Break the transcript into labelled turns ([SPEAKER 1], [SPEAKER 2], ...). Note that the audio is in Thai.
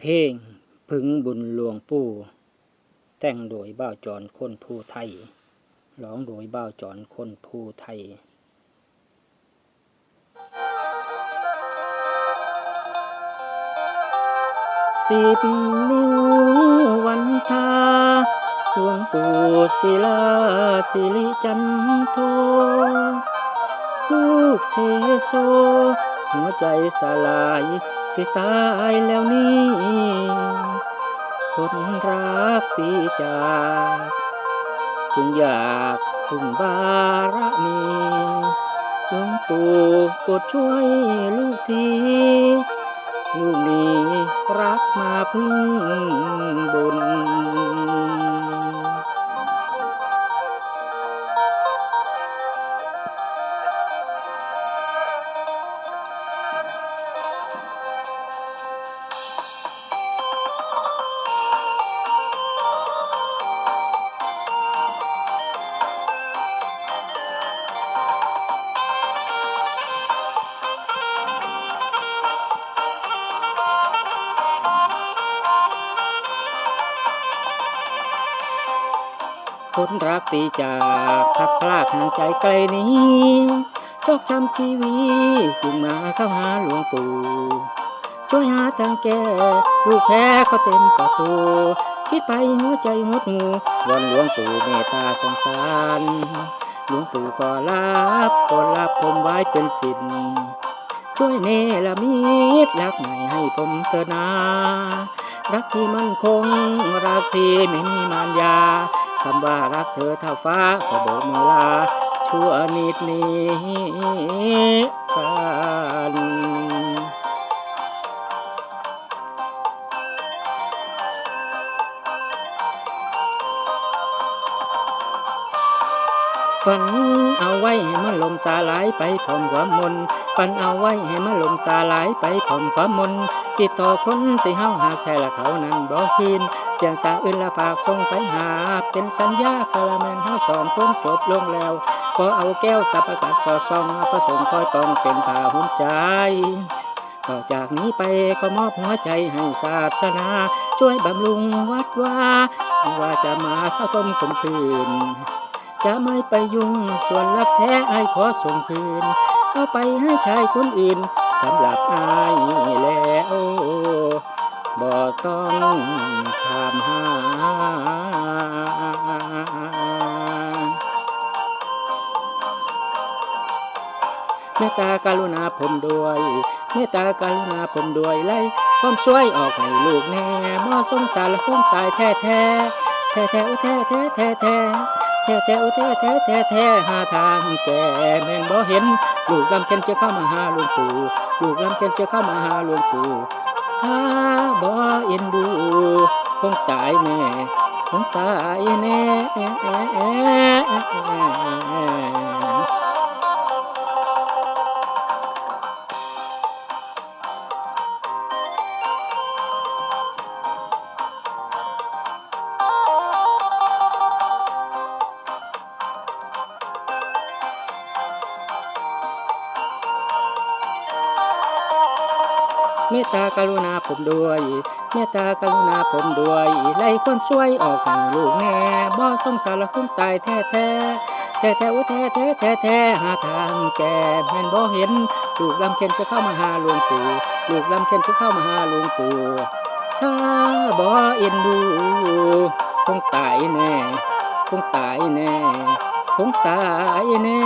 [SPEAKER 1] เพลงพึงบุญหลวงปู่แต่งโดยบ่าวจรคนภูไทยร้องโดยบ่าวจรคนภูไทย10 นิ้ววันทาหลวงปู่ศิลาสิริจันโทลูกเสโซหัวใจสลายสิตายแล้วนี่คนรักตีจากจึงอยากพึ่งบารมีหลวงปู่โปรดช่วยลูกทีลูกนี้รักมาพึ่งบุญคนรักตีจากพักพลากห่างใจไกลนี้ชอกช้ำชีวิตจึงมาเข้าหาหลวงปู่ช่วยหาทางแก้ลูกแพ้ก็เต็มประตูคิดไปหัวใจหดหูวอนหลวงปู่เมตตาสงสารหลวงปู่ขอรับผมไว้เป็นศิษย์ช่วยเนรมิตรักใหม่ให้ผมเถิดนารักที่มั่นคงรักที่ไม่มีมารยาคำว่ารักเธอเท่าฟ้าขอโบกมือลาชั่วนิดนี้กันฝันเอาไว้ให้มันลมสาลายไปพร้อมความมนฝันเอาไว้ให้มันลมสาลายไปพร้อมความมนติดต่อคนที่เฮาหากแค่ละเขานั้นบ่คืนเสียงจากอื่นละฝากส่งไปหาเป็นสัญญากะละแม่นเฮาสองคนจบลงแล้วก็เอาแก้วสับประกัดสอดส่องพระสงฆ์คอยป้องเป็นผ้าหุ้มใจต่อจากนี้ไปก็มอบหัวใจให้ศาสนาช่วยบำรุงวัดว่าจะมาสะสมคมคืนจะไม่ไปยุ่งส่วนรักแท้ไอ้ขอส่งคืนเอาไปให้ชายคนอื่นสำหรับไอ้แล้วบ่ต้องถามหาเมตตากรุณาผมด้วยเมตตากรุณาผมด้วยไล่ความช่วยออกให้ลูกแน่บ่สงสารละคงตายแท้แท้แท้แท้แท้แท้แท้แท้แท้แท้แท้แท้แท้แท้หาทางแก่แม่นบ่เห็นลูกลำเค็นจะเข้ามาหาหลวงปู่ลูกลำเค็นจะเข้ามาหาหลวงปู่ถ้าบ่เอ็นดูคงตายแน่คงตายแน่เมตตากรุณาผมด้วยเมตตากรุณาผมด้วยไล่คนช่วยออกให้ลูกแน่บ่สงสารละคงตายแท้แท้แท้แท้โอ้แท้แท้แท้แท้หาทางแก่แม่นบ่เห็นลูกลำเค็นจะเข้ามาหาหลวงปู่ลูกลำเค็นจะเข้ามาหาหลวงปู่ถ้าบ่เอ็นดูคงตายแน่คงตายแน่คงตายแน่